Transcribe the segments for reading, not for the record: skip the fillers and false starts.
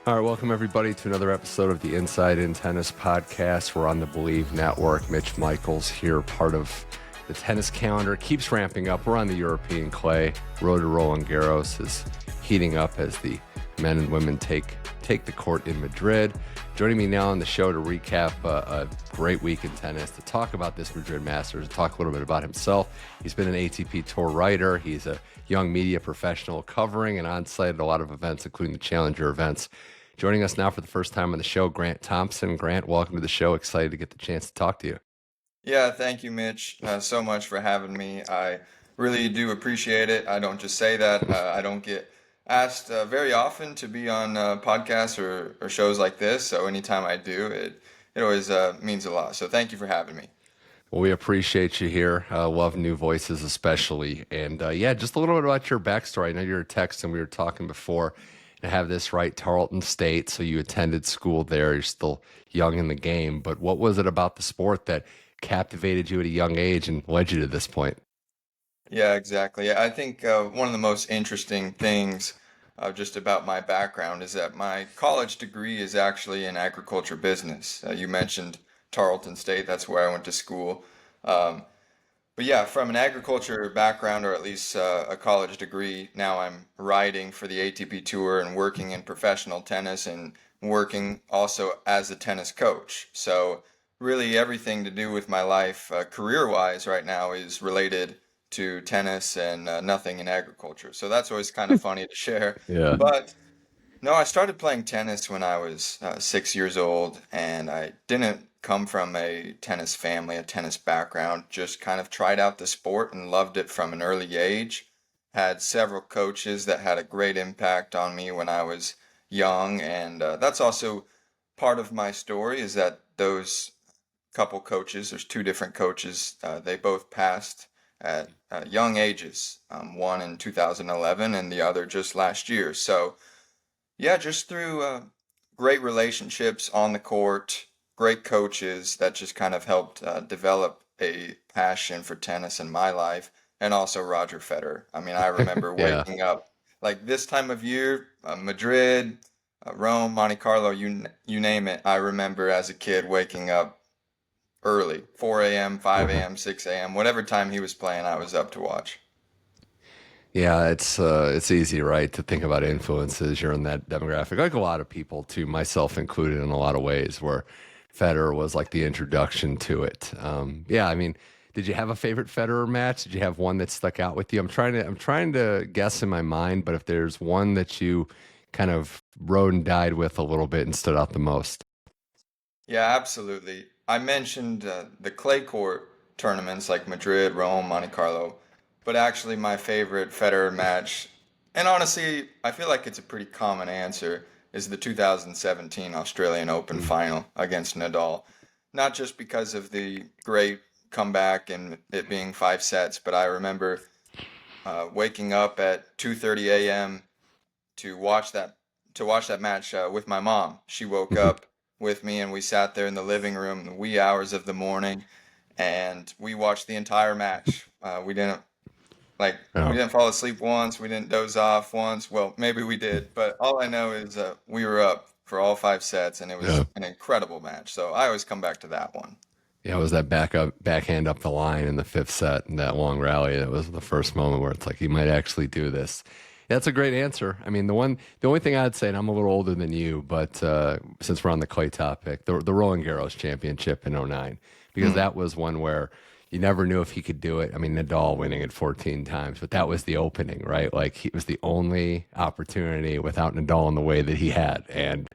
All right, welcome everybody to another episode of the Inside in Tennis podcast. We're on the Believe Network. Mitch Michals here, part of the tennis calendar. It keeps ramping up. We're on the European clay. Road to Roland Garros is heating up as the men and women take the court in Madrid. Joining me now on the show to recap a great week in tennis, to talk about this Madrid Masters, to talk a little bit about himself. He's been an ATP Tour writer. He's a young media professional covering and on-site at a lot of events, including the Challenger events. Joining us now for the first time on the show, Grant Thompson. Grant, welcome to the show. Excited to get the chance to talk to you. Yeah, thank you, Mitch, so much for having me. I really do appreciate it. I don't just say that. I don't get asked very often to be on podcasts or shows like this. So anytime I do, it always means a lot. So thank you for having me. Well, we appreciate you here. Love new voices especially. And yeah, just a little bit about your backstory. I know you're a text and we were talking before. To have this right, Tarleton State, so you attended school there. You're still young in the game, but what was it about the sport that captivated you at a young age and led you to this point? Yeah, exactly. I think one of the most interesting things just about my background is that my college degree is actually in agriculture business. You mentioned Tarleton State, that's where I went to school. Um, But yeah, from an agriculture background, or at least a college degree, now I'm writing for the ATP Tour and working in professional tennis and working also as a tennis coach. So really everything to do with my life, career-wise right now, is related to tennis and nothing in agriculture. So that's always kind of funny to share. Yeah. But no, I started playing tennis when I was 6 years old, and I didn't come from a tennis family, a tennis background. Just kind of tried out the sport and loved it from an early age. Had several coaches that had a great impact on me when I was young, and that's also part of my story is that those couple coaches, there's two different coaches, they both passed at young ages, one in 2011 and the other just last year. So yeah, just through great relationships on the court, great coaches that just kind of helped develop a passion for tennis in my life, and also Roger Federer. I mean, I remember Yeah. waking up like this time of year, Madrid, Rome, Monte Carlo, you name it. I remember as a kid waking up early, 4 a.m., 5 Mhm. a.m., 6 a.m., whatever time he was playing, I was up to watch. Yeah, it's easy, right, to think about influences. You're in that demographic, like a lot of people, too, myself included, in a lot of ways, where Federer was like the introduction to it. Yeah, I mean, did you have a favorite Federer match? Did you have one that stuck out with you? I'm trying to guess in my mind, but if there's one that you kind of rode and died with a little bit and stood out the most. Yeah, absolutely. I mentioned the clay court tournaments like Madrid, Rome, Monte Carlo, but actually my favorite Federer match, and honestly, I feel like it's a pretty common answer, is the 2017 Australian Open Mm. final against Nadal. Not just because of the great comeback and it being 5 sets, but I remember waking up at 2:30 a.m. to watch that to watch that match with my mom. She woke Mhm. up with me and we sat there in the living room in the wee hours of the morning and we watched the entire match. We Oh, didn't fall asleep once, we didn't doze off once. Well, maybe we did, but all I know is we were up for all 5 sets and it was yeah. an incredible match. So I always come back to that one. Yeah, it was that backhand up the line in the fifth set and that long rally. That was the first moment where it's like he might actually do this. Yeah, that's a great answer. I mean, the only thing I'd say, and I'm a little older than you, but since we're on the clay topic, the Roland Garros Championship in '09, because Hmm. that was one where you never knew if he could do it. I mean, Nadal winning it 14 times, but that was the opening, right? Like, it was the only opportunity without Nadal in the way that he had, and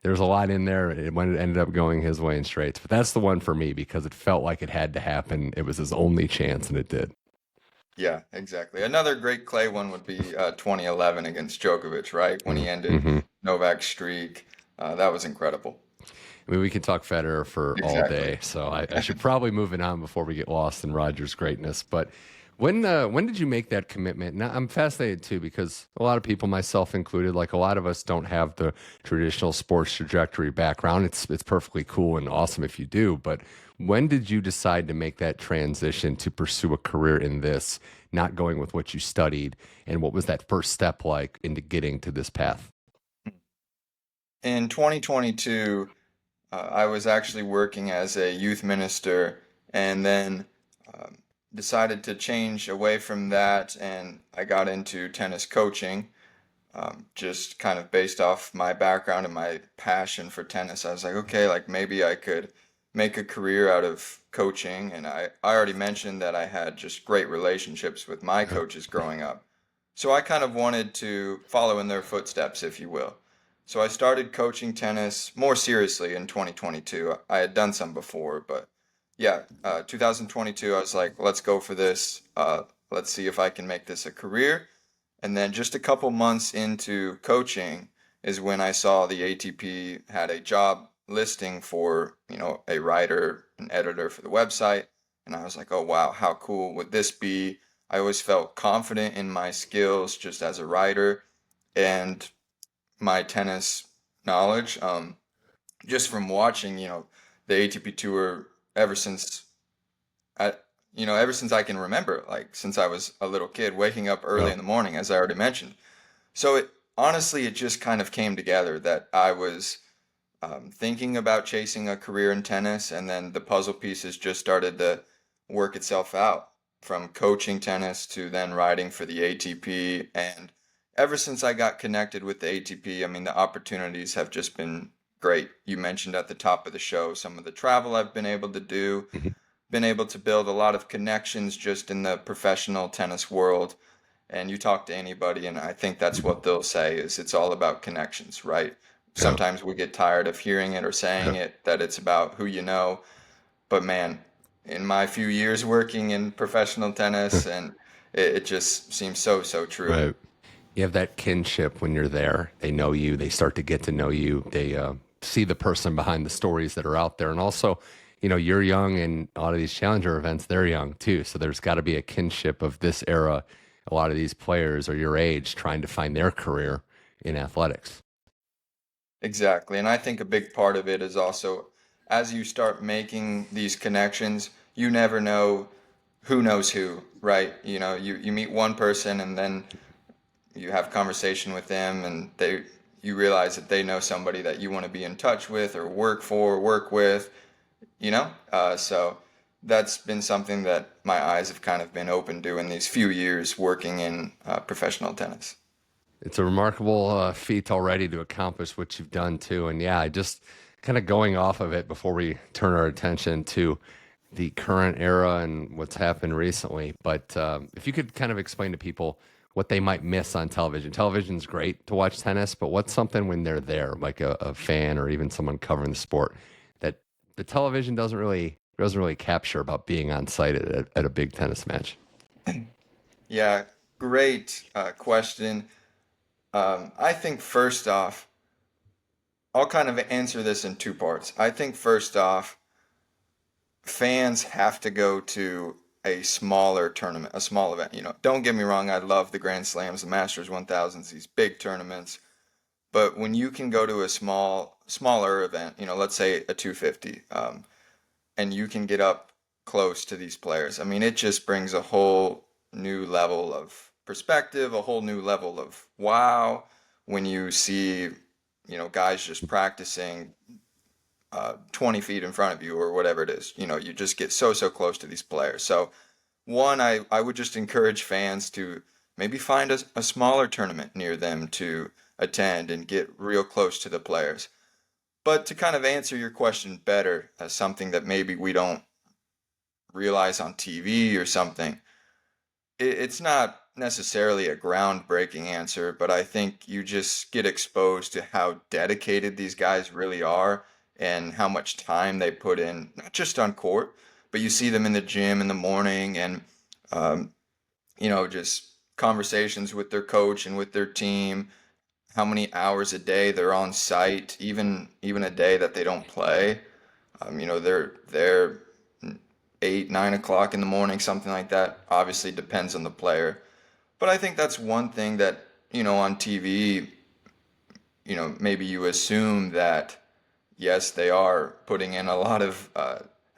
there's a lot in there. It ended up going his way in straights, but that's the one for me because it felt like it had to happen. It was his only chance, and it did. Yeah, exactly. Another great clay one would be 2011 against Djokovic, right? When he ended Mm-hmm. Novak's streak. That was incredible. I mean, we could talk Federer for all Exactly. day, so I should probably move it on before we get lost in Rogers' greatness. But when did you make that commitment? Now, I'm fascinated too because a lot of people, myself included, like a lot of us, don't have the traditional sports trajectory background. It's perfectly cool and awesome if you do, but when did you decide to make that transition to pursue a career in this, not going with what you studied, and what was that first step like into getting to this path? In 2022, I was actually working as a youth minister and then um, decided to change away from that, and I got into tennis coaching, just kind of based off my background and my passion for tennis. I was like, okay, like maybe I could make a career out of coaching. And I already mentioned that I had just great relationships with my Yeah. coaches growing up. So I kind of wanted to follow in their footsteps, if you will. So I started coaching tennis more seriously in 2022. I had done some before, but yeah, 2022, I was like, let's go for this. Let's see if I can make this a career. And then just a couple months into coaching is when I saw the ATP had a job listing for, a writer, an editor for the website. And I was like, oh, wow, how cool would this be? I always felt confident in my skills just as a writer and my tennis knowledge. Just from watching, the ATP tour ever since I, ever since I can remember, like since I was a little kid, waking up early Yeah. in the morning, as I already mentioned. So it just kind of came together that I was thinking about chasing a career in tennis, and then the puzzle pieces just started to work itself out from coaching tennis to then writing for the ATP. And ever since I got connected with the ATP, I mean, the opportunities have just been great. You mentioned at the top of the show some of the travel I've been able to do, Mhm. been able to build a lot of connections just in the professional tennis world. And you talk to anybody, and I think that's what they'll say is it's all about connections, right? Yeah. Sometimes we get tired of hearing it or saying it that it's about who you know. But man, in my few years working in professional tennis, and it just seems so, so true. Right. You have that kinship when you're there. They know you. They start to get to know you. They see the person behind the stories that are out there. And also, you're young, and a lot of these challenger events, they're young too. So there's got to be a kinship of this era. A lot of these players are your age trying to find their career in athletics. Exactly. And I think a big part of it is also as you start making these connections, you never know who knows who, right? You meet one person and then you have conversation with them and you realize that they know somebody that you want to be in touch with or work for, work with, so that's been something that my eyes have kind of been open to in these few years working in professional tennis. It's a remarkable feat already to accomplish what you've done too. And yeah, just kind of going off of it before we turn our attention to the current era and what's happened recently. But if you could kind of explain to people what they might miss on television. Television's great to watch tennis, but what's something when they're there, like a fan or even someone covering the sport, that the television doesn't really capture about being on site at a big tennis match? Yeah, great question. I think first off, I'll kind of answer this in two parts. I think first off, fans have to go to a smaller tournament, a small event. Don't get me wrong, I love the Grand Slams, the Masters 1000s, these big tournaments. But when you can go to a smaller event, let's say a 250, and you can get up close to these players, I mean, it just brings a whole new level of perspective, a whole new level of wow when you see, guys just practicing 20 feet in front of you or whatever it is. You just get so, so close to these players. So, one, I would just encourage fans to maybe find a smaller tournament near them to attend and get real close to the players. But to kind of answer your question better, as something that maybe we don't realize on TV or something, it's not necessarily a groundbreaking answer, but I think you just get exposed to how dedicated these guys really are and how much time they put in, not just on court, but you see them in the gym in the morning and, um, just conversations with their coach and with their team, how many hours a day they're on site, even a day that they don't play. They're there 8, 9 o'clock in the morning, something like that. Obviously depends on the player. But I think that's one thing that, on TV, maybe you assume that, yes, they are putting in a lot of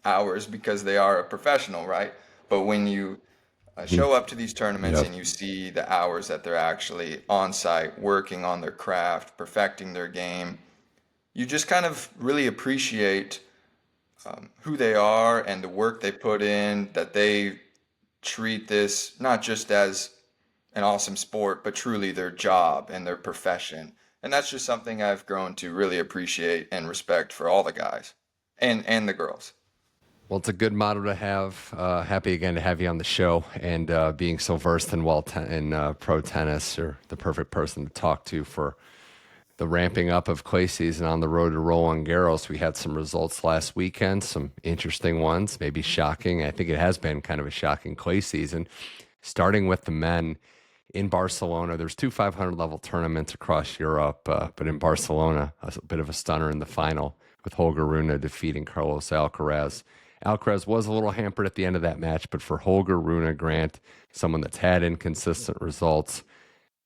hours because they are a professional, right? But when you Mhm. show up to these tournaments Yep. and you see the hours that they're actually on site working on their craft, perfecting their game, you just kind of really appreciate who they are and the work they put in, that they treat this not just as an awesome sport, but truly their job and their profession. And that's just something I've grown to really appreciate and respect for all the guys and the girls. Well, it's a good motto to have. Happy again to have you on the show, and being so versed in pro tennis. You're the perfect person to talk to for the ramping up of clay season on the road to Roland Garros. We had some results last weekend, some interesting ones, maybe shocking. I think it has been kind of a shocking clay season. Starting with the men in Barcelona, there's two 500 level tournaments across Europe, but in Barcelona, a bit of a stunner in the final with Holger Rune defeating Carlos Alcaraz. Alcaraz was a little hampered at the end of that match, but for Holger Rune, Grant, someone that's had inconsistent results,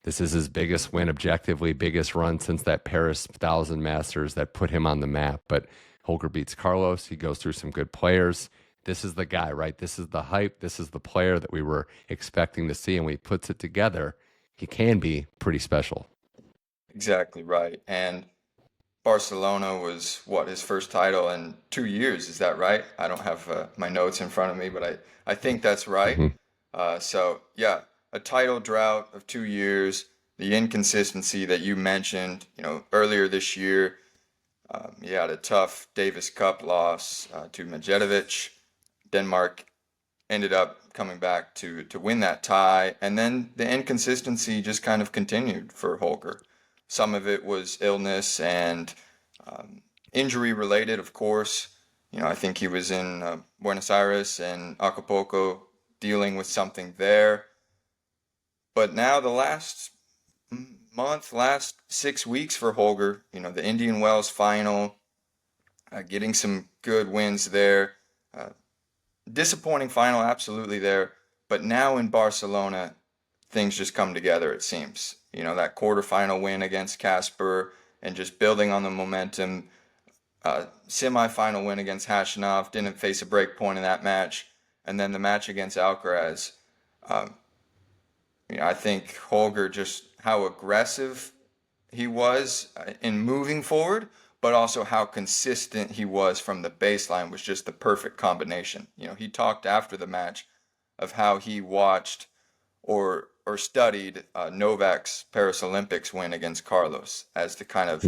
this is his biggest win, objectively biggest run since that Paris 1000 Masters that put him on the map. But Holger beats Carlos. He goes through some good players. This is the guy, right? This is the hype. This is the player that we were expecting to see. And when he puts it together, he can be pretty special. Exactly right. And Barcelona was what, his first title in 2 years? Is that right? I don't have my notes in front of me, but I think that's right. Mhm. So yeah, a title drought of 2 years, the inconsistency that you mentioned, earlier this year, he had a tough Davis Cup loss to Medjedovic. Denmark ended up coming back to win that tie, and then the inconsistency just kind of continued for Holger. Some of it was illness and injury related, of course. I think he was in Buenos Aires and Acapulco dealing with something there. But now the last month, last 6 weeks for Holger, the Indian Wells final, getting some good wins there. Disappointing final, absolutely there. But now in Barcelona, things just come together, it seems. That quarterfinal win against Casper and just building on the momentum. Semi-final win against Hashanov, didn't face a break point in that match. And then the match against Alcaraz. I think Holger, just how aggressive he was in moving forward, but also how consistent he was from the baseline was just the perfect combination. He talked after the match of how he watched or studied Novak's Paris Olympics win against Carlos as to kind of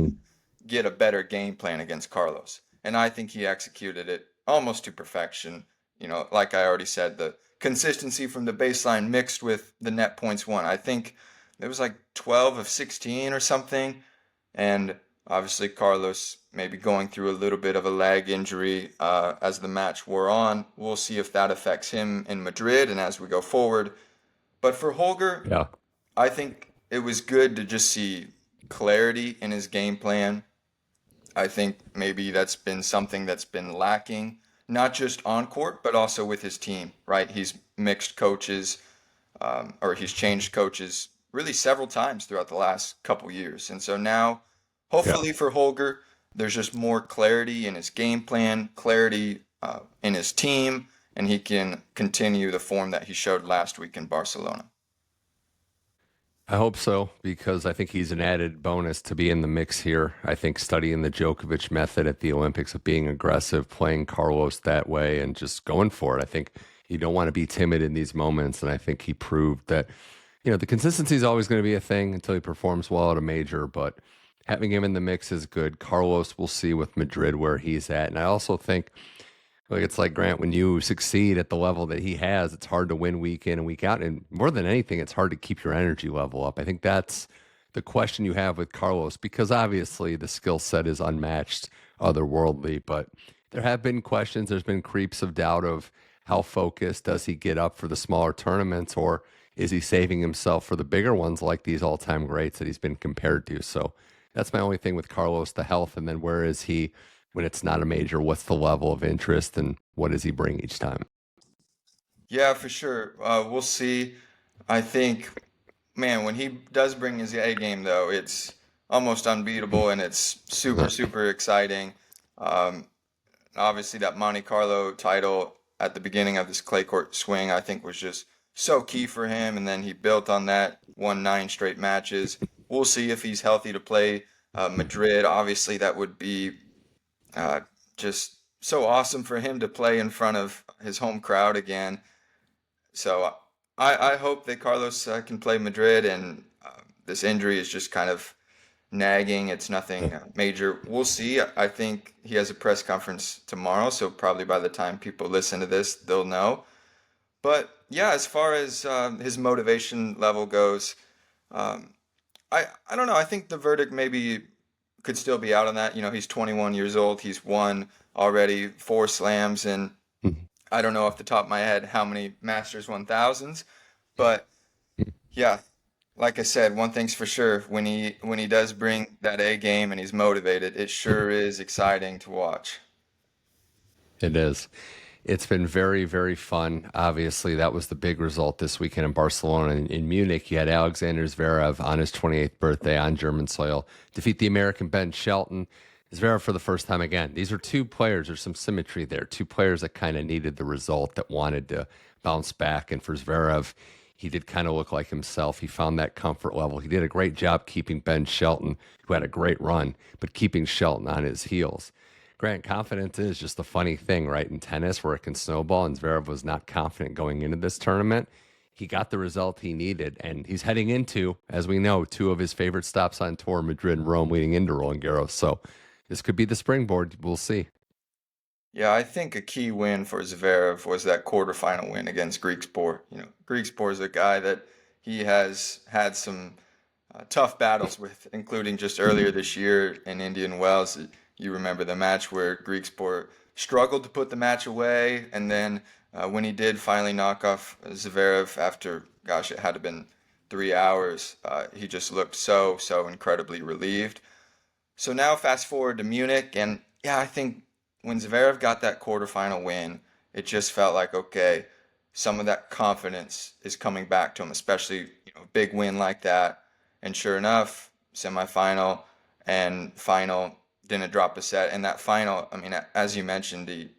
get a better game plan against Carlos. And I think he executed it almost to perfection. Like I already said, the consistency from the baseline mixed with the net points won. I think it was like 12 of 16 or something. And obviously Carlos maybe going through a little bit of a leg injury as the match wore on. We'll see if that affects him in Madrid and as we go forward. But for Holger, Yeah. I think it was good to just see clarity in his game plan. I think maybe that's been something that's been lacking, not just on court, but also with his team, right? He's mixed coaches, or he's changed coaches really several times throughout the last couple years. And so now, hopefully for Holger, there's just more clarity in his game plan, clarity in his team, and he can continue the form that he showed last week in Barcelona. I hope so, because I think he's an added bonus to be in the mix here. I think studying the Djokovic method at the Olympics of being aggressive, playing Carlos that way, and just going for it. I think you don't want to be timid in these moments. And I think he proved that, the consistency is always going to be a thing until he performs well at a major, but having him in the mix is good. Carlos, we'll see with Madrid where he's at. And I also think, it's like, Grant, when you succeed at the level that he has, it's hard to win week in and week out. And more than anything, it's hard to keep your energy level up. I think that's the question you have with Carlos, because obviously the skill set is unmatched, otherworldly. But there have been questions. There's been creeps of doubt of how focused does he get up for the smaller tournaments, or is he saving himself for the bigger ones like these all-time greats that he's been compared to? So that's my only thing with Carlos, the health. And then where is he when it's not a major? What's the level of interest and what does he bring each time? Yeah, for sure. We'll see. I think, man, when he does bring his A game, though, it's almost unbeatable and it's super, super exciting. Um, Obviously, that Monte Carlo title at the beginning of this clay court swing, I think, was just so key for him. And then he built on that, won 9 straight matches. We'll see if he's healthy to play Madrid, obviously, that would be uh, just so awesome for him to play in front of his home crowd again. So I hope that Carlos can play Madrid, and this injury is just kind of nagging. It's nothing major. We'll see. I think he has a press conference tomorrow, so probably by the time people listen to this, they'll know. But yeah, as far as his motivation level goes, um, I don't know. I think the verdict maybe could still be out on that. You know, he's 21 years old. He's won already 4 slams, and I don't know off the top of my head how many Masters 1000s, but yeah, like I said, one thing's for sure, when he does bring that A game and he's motivated, it sure is exciting to watch. It is. It's been very, very fun. Obviously, that was the big result this weekend in Barcelona. In Munich, you had Alexander Zverev on his 28th birthday on German soil defeat the American Ben Shelton. Zverev for the first time again. These are two players. There's some symmetry there. Two players that kind of needed the result, that wanted to bounce back. And for Zverev, he did kind of look like himself. He found that comfort level. He did a great job keeping Ben Shelton, who had a great run, but keeping Shelton on his heels. Grant, confidence is just a funny thing, right? In tennis, where it can snowball, and Zverev was not confident going into this tournament. He got the result he needed, and he's heading into, as we know, two of his favorite stops on tour, Madrid and Rome, leading into Roland Garros. So this could be the springboard. We'll see. Yeah, I think a key win for Zverev was that quarterfinal win against Greek Sport. You know, Greek Sport is a guy that he has had some tough battles with, including just earlier this year in Indian Wells. You remember the match where Greek Sport struggled to put the match away, and then when he did finally knock off Zverev after, gosh, it had to have been 3 hours, he just looked so incredibly relieved. So now fast forward to Munich, and yeah, I think when Zverev got that quarterfinal win, it just felt like, okay, some of that confidence is coming back to him, especially, big win like that. And sure enough, semifinal and final didn't drop a set. And that final, I mean, as you mentioned, he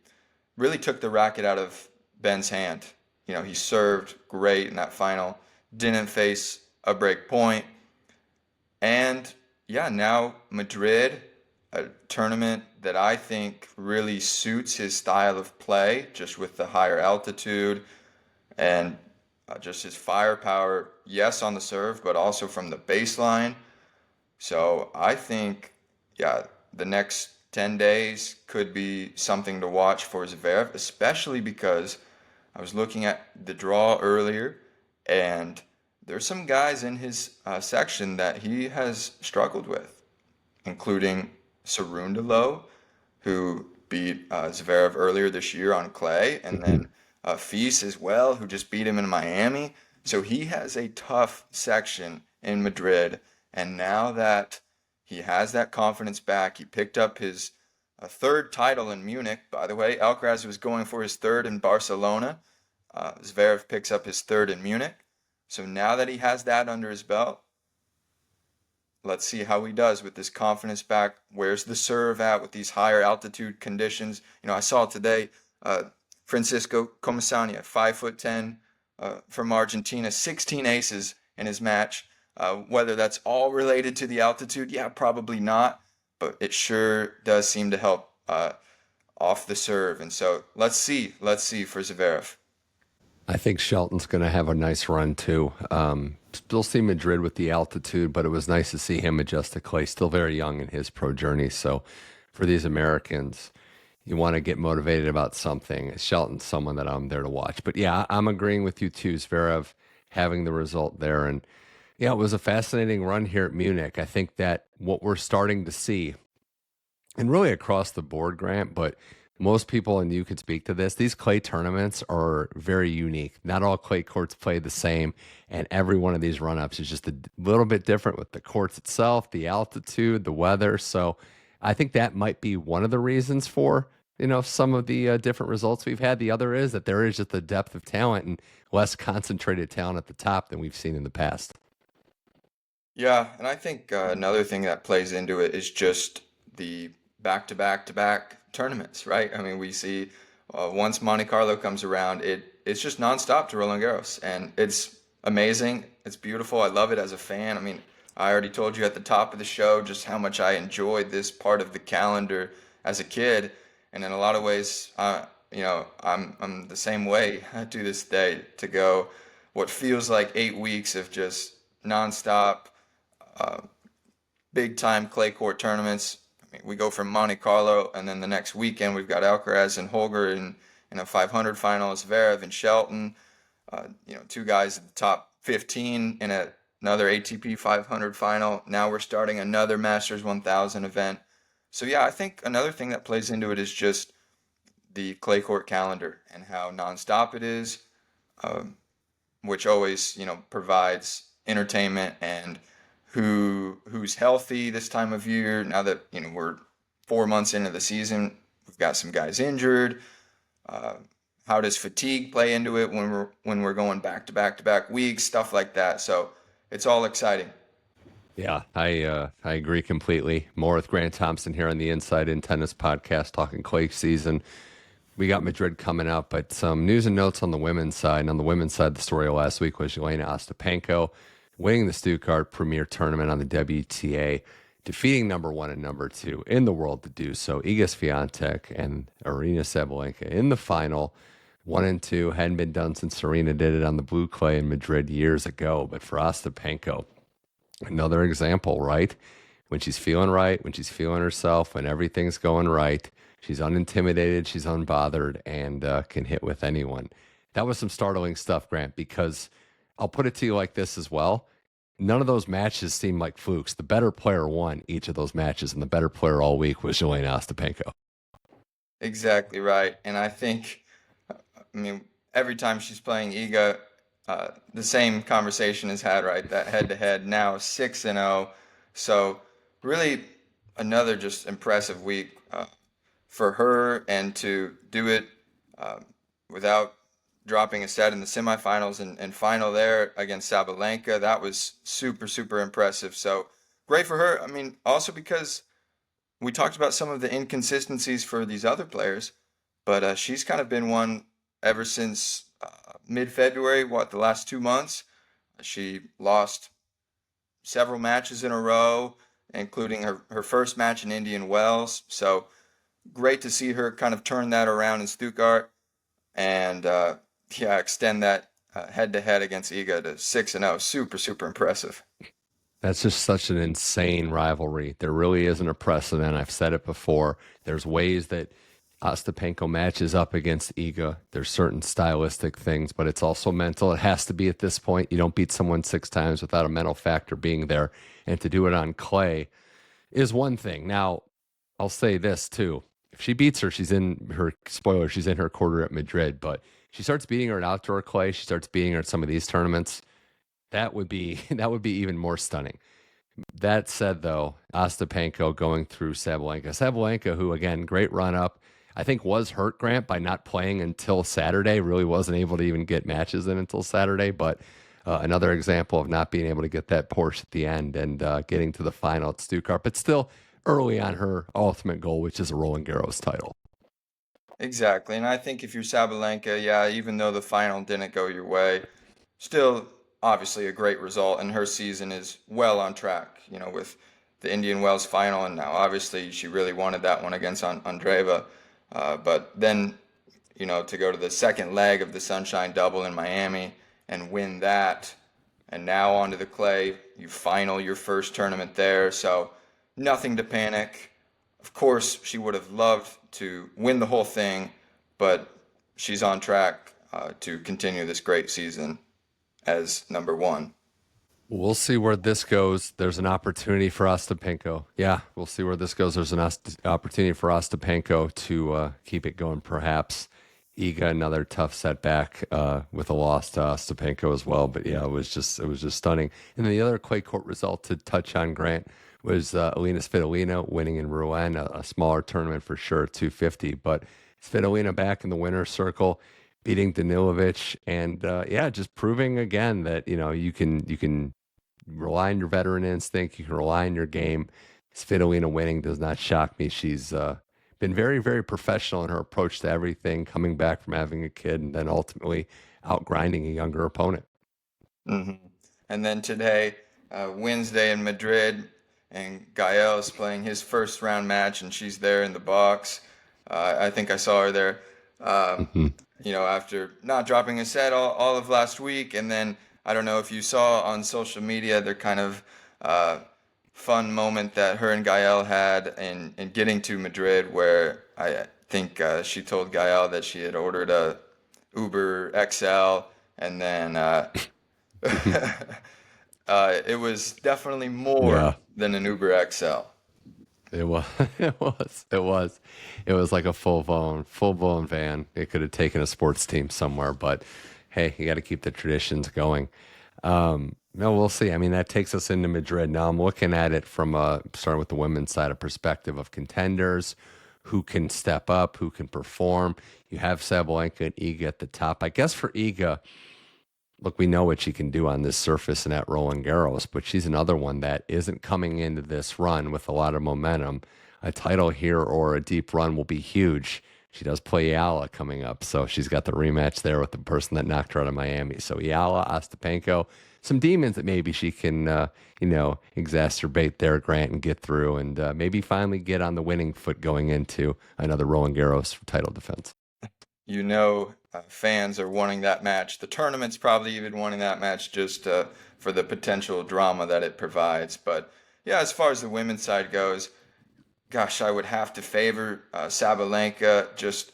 really took the racket out of Ben's hand. You know, he served great in that final, didn't face a break point. And yeah, now Madrid, a tournament that I think really suits his style of play, just with the higher altitude and just his firepower, yes, on the serve, but also from the baseline. So I think, yeah, the next 10 days could be something to watch for Zverev, especially because I was looking at the draw earlier, and there's some guys in his section that he has struggled with, including Cerundolo, who beat Zverev earlier this year on clay, and then Fils as well, who just beat him in Miami. So he has a tough section in Madrid, and now that he has that confidence back, he picked up his third title in Munich. By the way, Alcaraz was going for his third in Barcelona. Zverev picks up his third in Munich. So now that he has that under his belt, let's see how he does with this confidence back. Where's the serve at with these higher altitude conditions? I saw today Francisco Comasania, 5'10", from Argentina, 16 aces in his match. Whether that's all related to the altitude, yeah, probably not, but it sure does seem to help off the serve. And so let's see for Zverev. I think Shelton's going to have a nice run too. Still see Madrid with the altitude, but it was nice to see him adjust to clay. Still very young in his pro journey. So for these Americans, you want to get motivated about something. Shelton's someone that I'm there to watch. But yeah, I'm agreeing with you too. Zverev having the result there. And yeah, it was a fascinating run here at Munich. I think that what we're starting to see, and really across the board, Grant, but most people, and you could speak to this, these clay tournaments are very unique. Not all clay courts play the same, and every one of these run-ups is just a little bit different with the courts itself, the altitude, the weather. So I think that might be one of the reasons for, some of the different results we've had. The other is that there is just a depth of talent and less concentrated talent at the top than we've seen in the past. Yeah, and I think another thing that plays into it is just the back-to-back-to-back tournaments, right? I mean, we see once Monte Carlo comes around, it's just nonstop to Roland Garros, and it's amazing. It's beautiful. I love it as a fan. I mean, I already told you at the top of the show just how much I enjoyed this part of the calendar as a kid, and in a lot of ways, I'm the same way to this day. To go what feels like 8 weeks of just nonstop, uh, big time clay court tournaments. I mean, we go from Monte Carlo, and then the next weekend we've got Alcaraz and Holger in a 500 final, Zverev and Shelton. Two guys at the top 15 in another ATP 500 final. Now we're starting another Masters 1000 event. So yeah, I think another thing that plays into it is just the clay court calendar and how nonstop it is, um, which always provides entertainment and who's healthy this time of year. Now that we're 4 months into the season, we've got some guys injured. Uh, how does fatigue play into it when we're going back to back to back weeks, stuff like that. So it's all exciting. Yeah, I agree completely. More with Grant Thompson here on the Inside in Tennis podcast, talking clay season. We got Madrid coming up, but some news and notes on the women's side. And on the women's side, the story last week was Jelena Ostapenko winning the Stuttgart Premier Tournament on the WTA, defeating number one and number two in the world to do so, Iga Swiatek and Aryna Sabalenka in the final. 1 and 2 hadn't been done since Serena did it on the blue clay in Madrid years ago. But for Ostapenko, another example, right? When she's feeling right, when she's feeling herself, when everything's going right, she's unintimidated, she's unbothered, and can hit with anyone. That was some startling stuff, Grant, because I'll put it to you like this as well. None of those matches seemed like flukes. The better player won each of those matches, and the better player all week was Jelena Ostapenko. Exactly right. And I mean, every time she's playing Iga, the same conversation is had, right? That head to head now 6-0. So really another just impressive week for her, and to do it uh, without dropping a set in the semifinals and final there against Sabalenka. That was super, super impressive. So great for her. I mean, also because we talked about some of the inconsistencies for these other players, but she's kind of been one ever since mid-February, the last 2 months. She lost several matches in a row, including her first match in Indian Wells. So great to see her kind of turn that around in Stuttgart and extend that head-to-head against Iga to 6-0. Super, super impressive. That's just such an insane rivalry. There really isn't a precedent. I've said it before. There's ways that Ostapenko matches up against Iga. There's certain stylistic things, but it's also mental. It has to be at this point. You don't beat someone 6 times without a mental factor being there. And to do it on clay is one thing. Now, I'll say this too. If she beats her, she's in her quarter at Madrid, but she starts beating her at outdoor clay. She starts beating her at some of these tournaments. That would be even more stunning. That said, though, Ostapenko going through Sabalenka. Sabalenka, who, again, great run-up, I think was hurt, Grant, by not playing until Saturday. Really wasn't able to even get matches in until Saturday, but another example of not being able to get that Porsche at the end and getting to the final at Stuttgart, but still early on her ultimate goal, which is a Roland Garros title. Exactly. And I think if you're Sabalenka, yeah, even though the final didn't go your way, still obviously a great result, and her season is well on track, with the Indian Wells final, and now obviously she really wanted that one against Andreeva. But then, to go to the second leg of the Sunshine Double in Miami and win that, and now onto the clay, you final your first tournament there. So nothing to panic. Of course, she would have loved to win the whole thing, but she's on track to continue this great season as number one. We'll see where this goes. There's an opportunity for Ostapenko. Yeah, we'll see where this goes. There's an opportunity for Ostapenko to keep it going, perhaps. Iga, another tough setback with a loss to Ostapenko as well. But yeah, it was just stunning. And then the other clay court result to touch on, Grant, was Aryna Svitolina winning in Rouen, a smaller tournament for sure, 250. But Svitolina back in the winner's circle, beating Danilovic, and just proving again that you can rely on your veteran instinct, you can rely on your game. Svitolina winning does not shock me. She's been very, very professional in her approach to everything, coming back from having a kid and then ultimately outgrinding a younger opponent. hmm And then today, Wednesday in Madrid, and Gael's playing his first round match, and she's there in the box. I think I saw her there, Hmm. after not dropping a set all of last week. And then I don't know if you saw on social media their kind of uh, fun moment that her and Gael had in getting to Madrid, where I think she told Gael that she had ordered a Uber XL, and then it was definitely more Yeah, than an Uber XL. it was. It was like a full blown van. It could have taken a sports team somewhere, but hey, you got to keep the traditions going. No, we'll see. I mean, that takes us into Madrid. Now I'm looking at it from starting with the women's side, a perspective of contenders who can step up, who can perform. You have Sabalenka and Iga at the top. I guess for Iga, look, we know what she can do on this surface and at Roland Garros, but she's another one that isn't coming into this run with a lot of momentum. A title here or a deep run will be huge. She does play Yala coming up, so she's got the rematch there with the person that knocked her out of Miami. So Yala, Ostapenko, some demons that maybe she can, exacerbate there, Grant, and get through, and maybe finally get on the winning foot going into another Roland Garros title defense. Fans are wanting that match. The tournament's probably even wanting that match just for the potential drama that it provides. But yeah, as far as the women's side goes, gosh, I would have to favor Sabalenka. Just,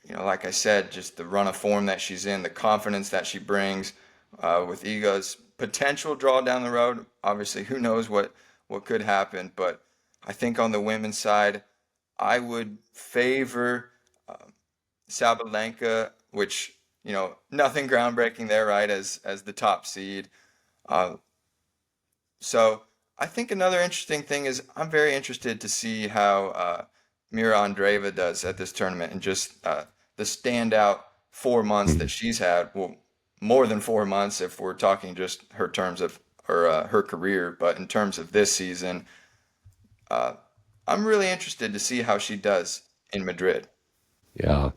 like I said, just the run of form that she's in, the confidence that she brings, with Iga's potential draw down the road. Obviously, who knows what could happen. But I think on the women's side, I would favor Sabalenka, which, nothing groundbreaking there, right? As the top seed. Uh, so I think another interesting thing is I'm very interested to see how Mira Andreeva does at this tournament, and just the standout 4 months that Mhm. she's had. Well, more than 4 months if we're talking just her terms of her career, but in terms of this season, uh, I'm really interested to see how she does in Madrid. Yeah.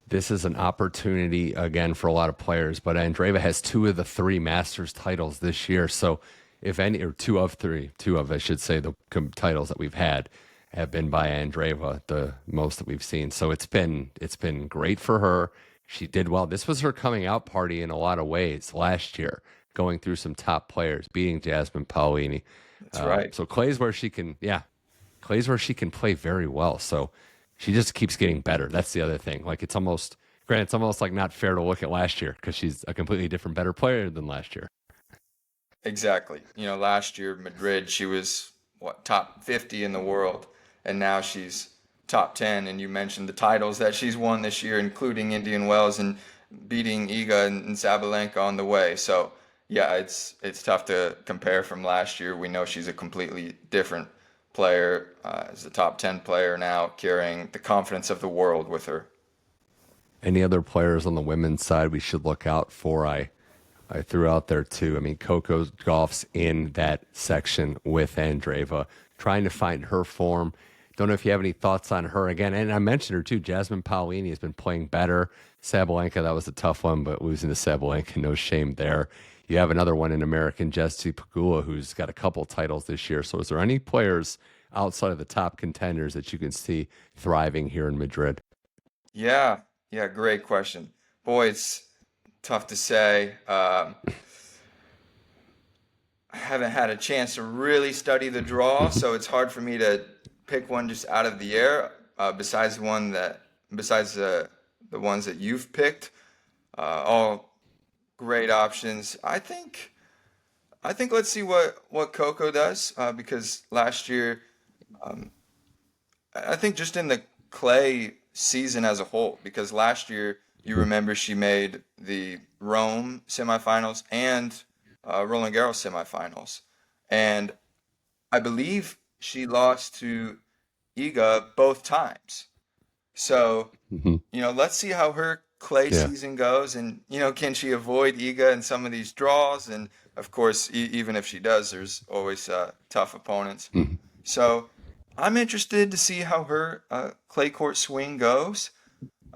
This is an opportunity again for a lot of players, but Andreeva has two of the three Masters titles this year. So, if any, or two of three, two of, I should say, the titles that we've had have been by Andreeva, the most that we've seen. So it's been great for her. She did well. This was her coming out party in a lot of ways last year, going through some top players, beating Jasmine Paolini. That's right. So Clay's where she can, yeah, Clay's where she can play very well. So she just keeps getting better. That's the other thing. Like granted, it's almost like not fair to look at last year because she's a completely different, better player than last year. Exactly. Last year, Madrid, she was what, top 50 in the world, and now she's top 10. And you mentioned the titles that she's won this year, including Indian Wells and beating Iga and Sabalenka on the way. So, yeah, it's tough to compare from last year. We know she's a completely different player, as a top 10 player now, carrying the confidence of the world with her. Any other players on the women's side we should look out for? I threw out there too. I mean, Coco Golf's in that section with Andreeva, trying to find her form. Don't know if you have any thoughts on her again. And I mentioned her too. Jasmine Paolini has been playing better. Sabalenka, that was a tough one, but losing to Sabalenka, no shame there. You have another one in American, Jessie Pegula, who's got a couple titles this year. So is there any players outside of the top contenders that you can see thriving here in Madrid? Yeah, yeah, great question. Boy, it's tough to say. I haven't had a chance to really study the draw, so it's hard for me to pick one just out of the air. Besides the ones that you've picked, all great options. I think let's see what Coco does, because last year, I think just in the clay season as a whole, because last year you remember she made the Rome semifinals and Roland Garros semifinals, and I believe she lost to Iga both times. So, Hmm. let's see how her clay Yeah. season goes, and can she avoid Iga in some of these draws? And of course, even if she does, there's always tough opponents. Mhm. So I'm interested to see how her clay court swing goes,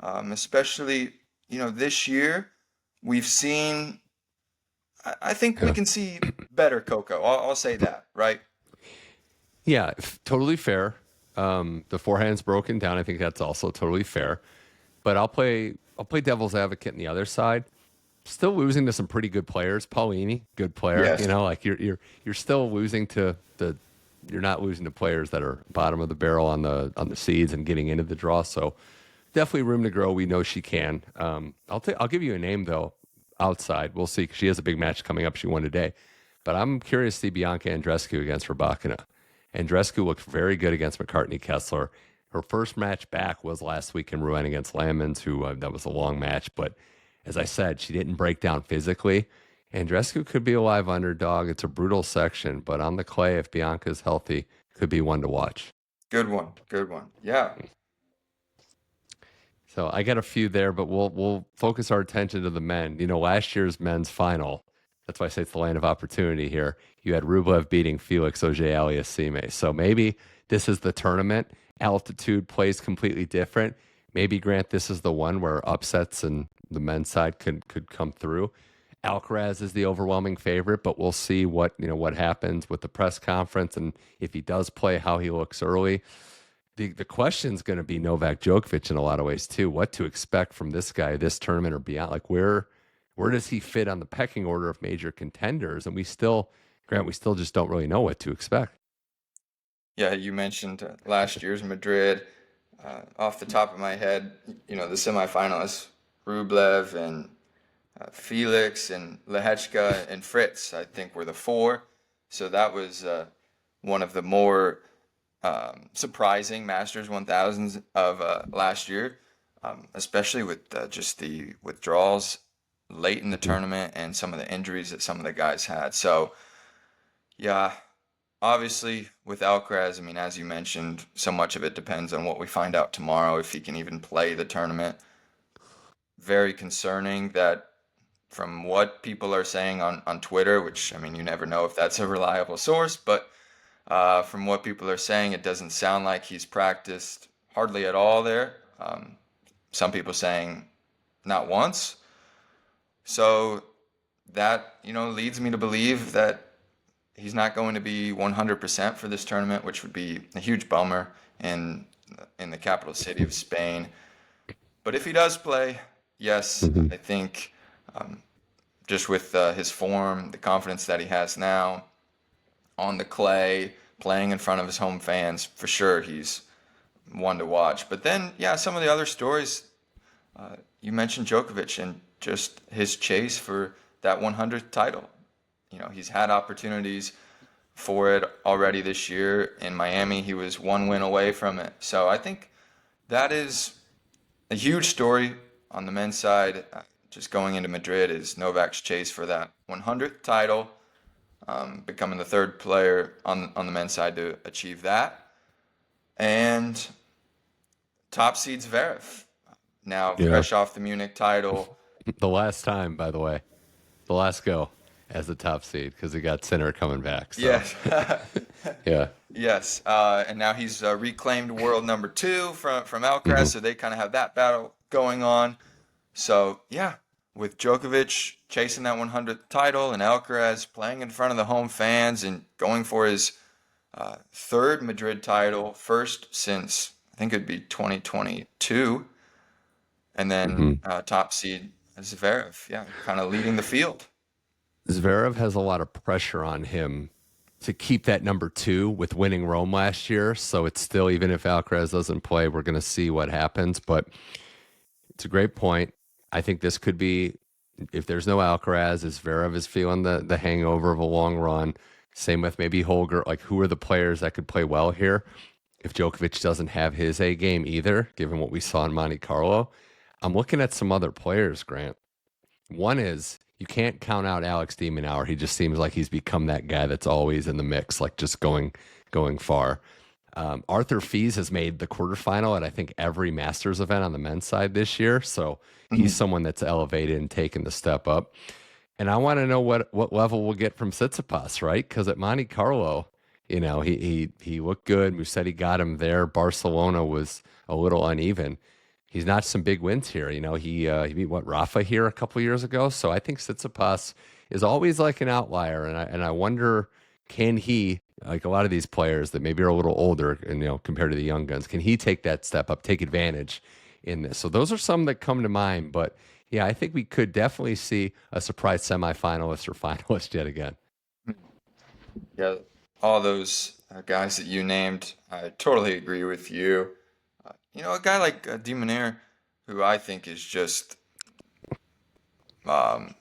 especially this year we've seen. I think we Yeah. can see better, Coco. I'll say that, right? Yeah, totally fair. The forehand's broken down. I think that's also totally fair. But I'll play devil's advocate on the other side. Still losing to some pretty good players. Paulini, good player. Yes. Like you're still losing to the. You're not losing to players that are bottom of the barrel on the seeds and getting into the draw. So definitely room to grow. We know she can. I'll give you a name though. Outside, we'll see. 'Cause she has a big match coming up. She won today, but I'm curious to see Bianca Andreescu against Rybakina. Andreescu looked very good against McCartney Kessler. Her first match back was last week in Rouen against Lamens, who that was a long match. But as I said, she didn't break down physically. Andreescu could be a live underdog. It's a brutal section, but on the clay, if Bianca's healthy, could be one to watch. Good one. Good one. Yeah. So I got a few there, but we'll focus our attention to the men. Last year's men's final. That's why I say it's the land of opportunity here. You had Rublev beating Felix Auger-Aliassime. So maybe this is the tournament. Altitude plays completely different. Maybe, Grant, this is the one where upsets and the men's side could come through. Alcaraz is the overwhelming favorite, but we'll see what happens with the press conference and if he does play, how he looks early. The question's going to be Novak Djokovic in a lot of ways too. What to expect from this guy, this tournament or beyond? Like where does he fit on the pecking order of major contenders? And Grant, we still just don't really know what to expect. Yeah, you mentioned last year's Madrid. Off the top of my head, the semifinalists, Rublev and Felix and Lehechka and Fritz, I think were the four. So that was one of the more surprising Masters 1000s of last year, especially with just the withdrawals late in the tournament and some of the injuries that some of the guys had. So, yeah, obviously with Alcaraz, I mean, as you mentioned, so much of it depends on what we find out tomorrow, if he can even play the tournament. Very concerning that from what people are saying on Twitter, which, I mean, you never know if that's a reliable source, but from what people are saying, it doesn't sound like he's practiced hardly at all there. Some people saying not once. So that, leads me to believe that he's not going to be 100% for this tournament, which would be a huge bummer in the capital city of Spain. But if he does play, yes, I think just with his form, the confidence that he has now on the clay, playing in front of his home fans, for sure he's one to watch. But then, yeah, some of the other stories, you mentioned Djokovic and just his chase for that 100th title. He's had opportunities for it already this year. In Miami, he was one win away from it. So I think that is a huge story on the men's side. Just going into Madrid is Novak's chase for that 100th title, becoming the third player on the men's side to achieve that. And top seed Zverev, now fresh off the Munich title. The last time, by the way, the last go as the top seed because he got Sinner coming back. So. Yes. Yeah. Yes. And now he's reclaimed world number 2 from Alcaraz, so they kind of have that battle going on. So, yeah, with Djokovic chasing that 100th title and Alcaraz playing in front of the home fans and going for his third Madrid title, first since I think it'd be 2022, and then top seed Zverev, kind of leading the field. Zverev has a lot of pressure on him to keep that number 2 with winning Rome last year. So it's still, even if Alcaraz doesn't play, we're going to see what happens. But it's a great point. I think this could be, if there's no Alcaraz, Zverev is feeling the hangover of a long run. Same with maybe Holger. Like, who are the players that could play well here? If Djokovic doesn't have his A game either, given what we saw in Monte Carlo, I'm looking at some other players, Grant. One is, you can't count out Alex de Minaur. He just seems like he's become that guy that's always in the mix, like just going far. Arthur Fils has made the quarterfinal at, I think, every Masters event on the men's side this year. So he's someone that's elevated and taken the step up. And I want to know what level we'll get from Tsitsipas, right? Because at Monte Carlo, he looked good. Musetti got him there. Barcelona was a little uneven. He's not some big wins here. He beat Rafa here a couple years ago. So I think Tsitsipas is always like an outlier, and I wonder, can he, like a lot of these players that maybe are a little older and compared to the young guns, can he take that step up, take advantage in this? So those are some that come to mind, but yeah, I think we could definitely see a surprise semifinalist or finalist yet again. Yeah, all those guys that you named, I totally agree with you. A guy like De Minaur, who I think is just um,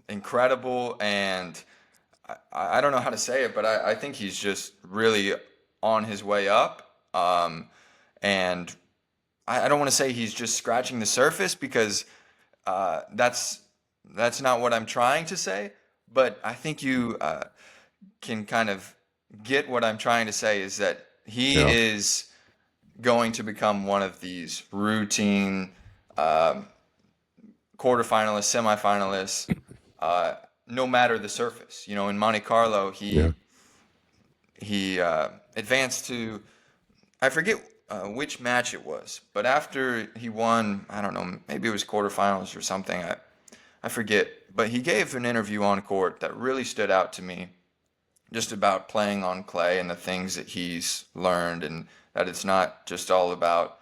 incredible, and I don't know how to say it, but I think he's just really on his way up. And I don't want to say he's just scratching the surface, because that's not what I'm trying to say. But I think you can kind of get what I'm trying to say, is that he Yeah. is going to become one of these routine um, quarterfinalists, semifinalists, no matter the surface. In Monte Carlo, Yeah. he advanced to, I forget which match it was, but after he won, I don't know, maybe it was quarterfinals or something. I forget, but he gave an interview on court that really stood out to me, just about playing on clay and the things that he's learned, and that it's not just all about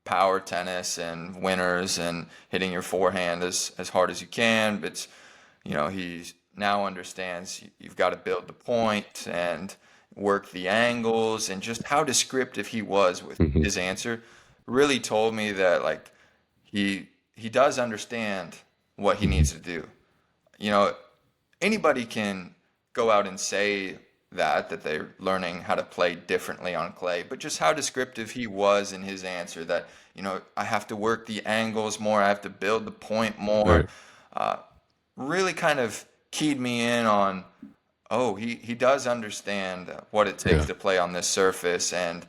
power tennis and winners and hitting your forehand as hard as you can. But he now understands you've got to build the point and work the angles, and just how descriptive he was with Hmm. his answer really told me that, like, he does understand what he Hmm. needs to do. You know, Anybody can go out and say that they're learning how to play differently on clay, but just how descriptive he was in his answer, that I have to work the angles more, I have to build the point more, Right. uh, really kind of keyed me in on, oh, he does understand what it takes Yeah. to play on this surface. And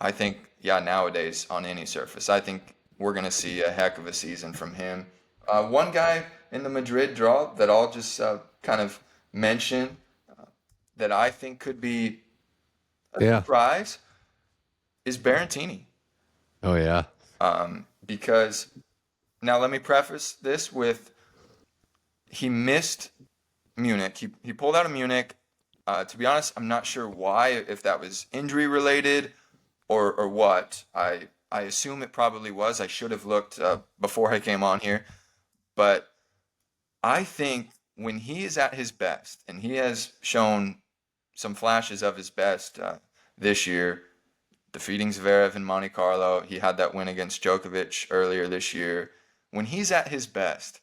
I think, yeah, nowadays on any surface, I think we're going to see a heck of a season from him. One guy in the Madrid draw that I'll just kind of mention, that I think could be a Yeah. surprise, is Berrettini. Oh yeah. Because now let me preface this with, he missed Munich. He pulled out of Munich. To be honest, I'm not sure why, if that was injury related or what. I assume it probably was. I should have looked before I came on here. But I think when he is at his best, and he has shown some flashes of his best this year, defeating Zverev in Monte Carlo. He had that win against Djokovic earlier this year. When he's at his best,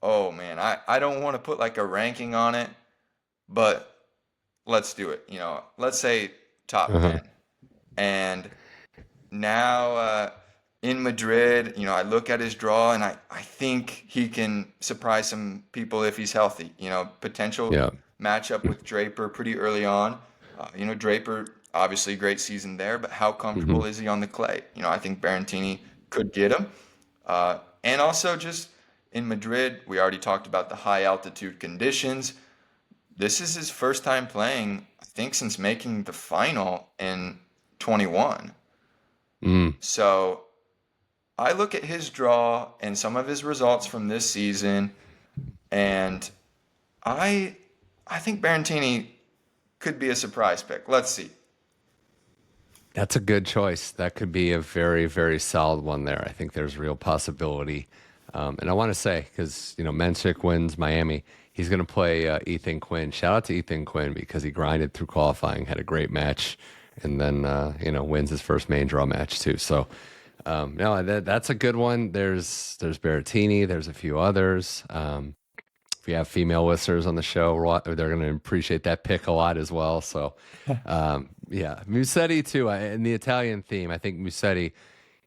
oh man, I don't want to put like a ranking on it, but let's do it. Let's say top Uh-huh. 10. And now in Madrid, I look at his draw, and I think he can surprise some people if he's healthy. Potential Yeah. matchup with Draper pretty early on. Draper, obviously great season there, but how Hmm. comfortable is he on the clay? I think Berrettini could get him. And also just in Madrid, we already talked about the high altitude conditions. This is his first time playing, I think, since making the final in 21. Mm. So I look at his draw and some of his results from this season, and I I think Berrettini could be a surprise pick. Let's see. That's a good choice. That could be a very, very solid one there. I think there's real possibility. And I want to say, because, Menchik wins Miami, he's going to play Ethan Quinn. Shout out to Ethan Quinn, because he grinded through qualifying, had a great match, and then, wins his first main draw match too. So, no, that's a good one. There's Berrettini. There's a few others. If you have female listeners on the show, they're going to appreciate that pick a lot as well. So, yeah, Musetti too. In the Italian theme, I think Musetti,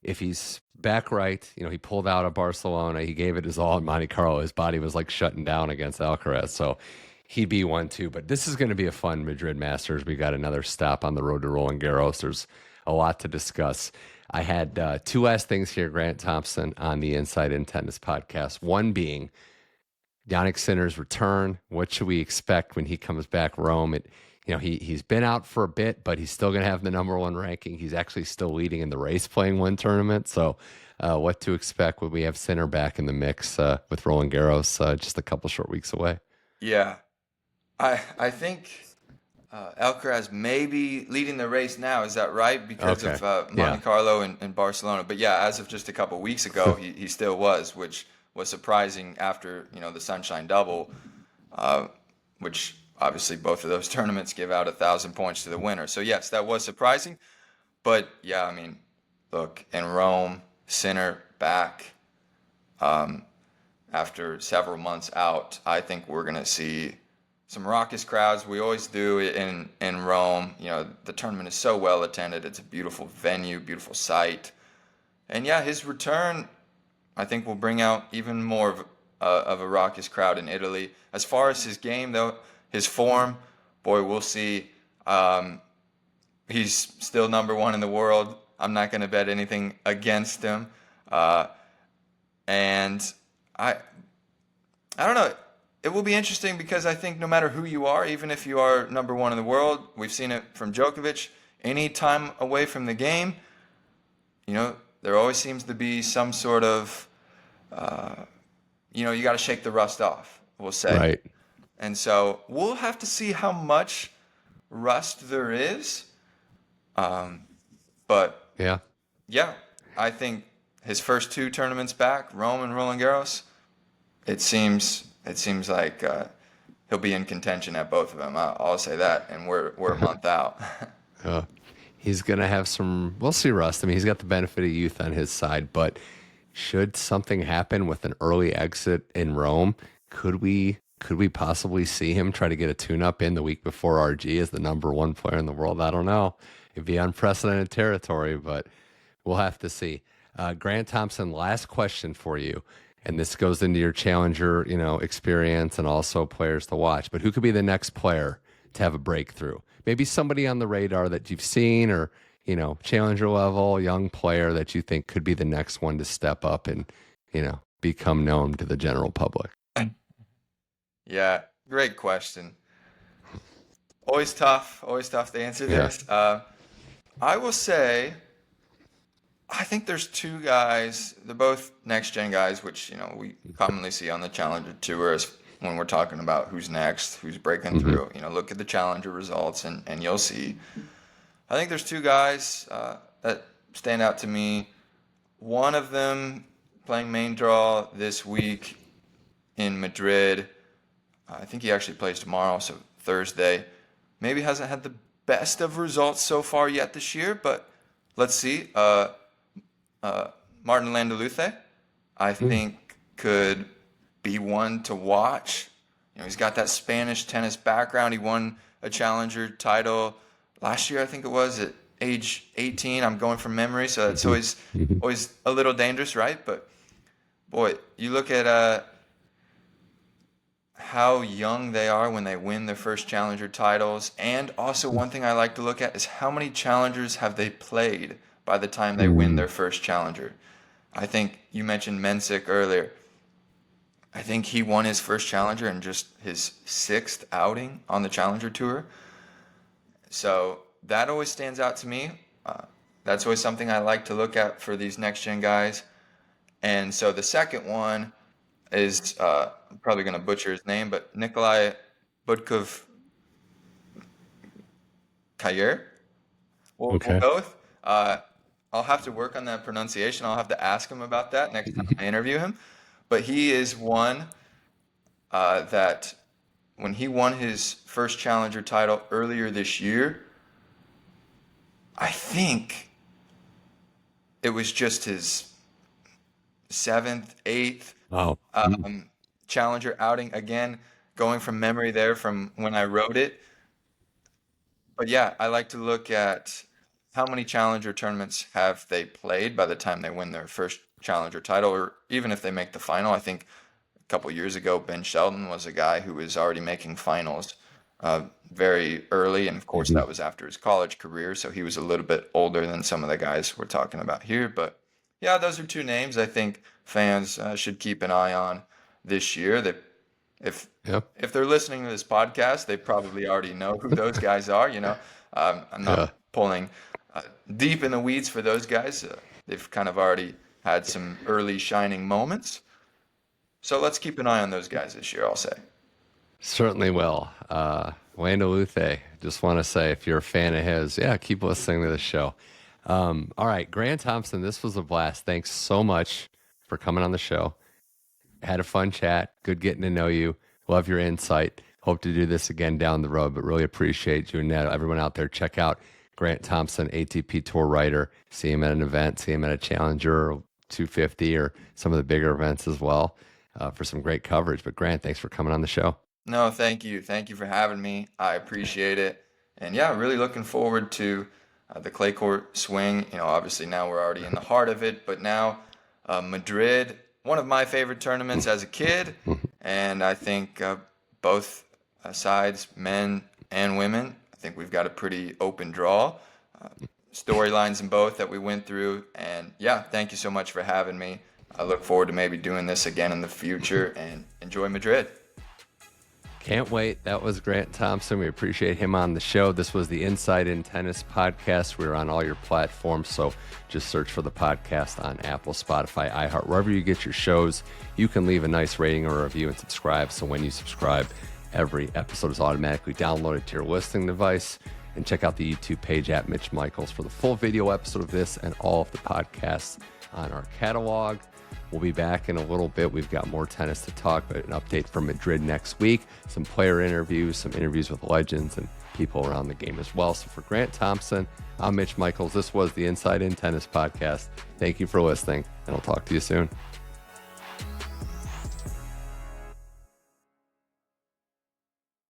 if he's back right, he pulled out of Barcelona. He gave it his all in Monte Carlo. His body was like shutting down against Alcaraz. So he'd be one too. But this is going to be a fun Madrid Masters. We got another stop on the road to Roland Garros. There's a lot to discuss. I had two last things here, Grant Thompson, on the Inside in Tennis podcast. One being Jannik Sinner's return. What should we expect when he comes back? Rome. He's been out for a bit, but he's still going to have the number one ranking. He's actually still leading in the race, playing one tournament. So what to expect when we have Sinner back in the mix with Roland Garros just a couple short weeks away. Yeah, I think Alcaraz may be leading the race now. Is that right? Because Okay. of Yeah. Monte Carlo and Barcelona. But yeah, as of just a couple weeks ago, he still was, which was surprising after the Sunshine Double, uh, which obviously both of those tournaments give out 1,000 points to the winner. So yes, that was surprising. But yeah, I mean, look, in Rome, Sinner back after several months out. I think we're gonna see some raucous crowds. We always do in Rome. The tournament is so well attended. It's a beautiful venue, beautiful site, and yeah, his return I think will bring out even more of a raucous crowd in Italy. As far as his game, though, his form, boy, we'll see. He's still number one in the world. I'm not going to bet anything against him, and I don't know. It will be interesting because I think no matter who you are, even if you are number one in the world, we've seen it from Djokovic. Any time away from the game, there always seems to be some sort of, you got to shake the rust off, we'll say. Right. And so we'll have to see how much rust there is. But yeah, I think his first two tournaments back, Rome and Roland Garros, it seems like he'll be in contention at both of them. I'll say that, and we're a month out. He's going to have some, we'll see rust. I mean, he's got the benefit of youth on his side, but should something happen with an early exit in Rome, could we possibly see him try to get a tune-up in the week before RG as the number one player in the world? I don't know. It'd be unprecedented territory, but we'll have to see. Grant Thompson, last question for you. And this goes into your challenger, experience and also players to watch. But who could be the next player to have a breakthrough? Maybe somebody on the radar that you've seen or, challenger level, young player that you think could be the next one to step up and, become known to the general public. Yeah, great question. Always tough to answer this. I will say, I think there's two guys. They're both next-gen guys, which we commonly see on the Challenger Tour when we're talking about who's next, who's breaking through. Look at the Challenger results, and you'll see. I think there's two guys that stand out to me. One of them playing main draw this week in Madrid. I think he actually plays tomorrow, so Thursday. Maybe hasn't had the best of results so far yet this year, but let's see. Martin Landaluce, I think, could be one to watch. He's got that Spanish tennis background. He won a challenger title last year, I think it was, at age 18. I'm going from memory, so it's always a little dangerous, right? But boy, you look at how young they are when they win their first challenger titles, and also one thing I like to look at is how many challengers have they played by the time they win their first challenger. I think you mentioned Mensik earlier. I think he won his first challenger in just his sixth outing on the Challenger Tour. So that always stands out to me. That's always something I like to look at for these next-gen guys. And so the second one is, I'm probably going to butcher his name, but Nikolai Budkov Kayer. We'll go with. I'll have to work on that pronunciation. I'll have to ask him about that next time I interview him. But he is one that when he won his first challenger title earlier this year, I think it was just his seventh, eighth challenger outing. Again, going from memory there from when I wrote it. But yeah, I like to look at how many challenger tournaments have they played by the time they win their first challenger title, or even if they make the final. I think a couple years ago, Ben Shelton was a guy who was already making finals very early, and of course that was after his college career, so he was a little bit older than some of the guys we're talking about here. But yeah, those are two names I think fans should keep an eye on this year. That if they're listening to this podcast, they probably already know who those guys are. I'm not pulling deep in the weeds for those guys. They've kind of already had some early shining moments. So let's keep an eye on those guys this year, I'll say. Certainly will. Wayne Luthe, just want to say, if you're a fan of his, yeah, keep listening to the show. All right, Grant Thompson, this was a blast. Thanks so much for coming on the show. Had a fun chat. Good getting to know you. Love your insight. Hope to do this again down the road, but really appreciate you. And everyone out there, check out Grant Thompson, ATP Tour writer. See him at an event, see him at a Challenger or 250 or some of the bigger events as well for some great coverage. But Grant, thanks for coming on the show. No, thank you. Thank you for having me. I appreciate it. And yeah, really looking forward to the clay court swing. Obviously now we're already in the heart of it, but now Madrid, one of my favorite tournaments as a kid. And I think both sides, men and women, I think we've got a pretty open draw. Storylines in both that we went through. And yeah, thank you so much for having me. I look forward to maybe doing this again in the future, and enjoy Madrid. Can't wait. That was Grant Thompson. We appreciate him on the show. This was the Inside in Tennis podcast. We're on all your platforms, so just search for the podcast on Apple, Spotify, iHeart, wherever you get your shows. You can leave a nice rating or review and subscribe, so when you subscribe, every episode is automatically downloaded to your listening device. And check out the YouTube page at Mitch Michals for the full video episode of this and all of the podcasts on our catalog. We'll be back in a little bit. We've got more tennis to talk, but an update from Madrid next week, some player interviews, some interviews with legends and people around the game as well. So for Grant Thompson, I'm Mitch Michals. This was the Inside in Tennis podcast. Thank you for listening, and I'll talk to you soon.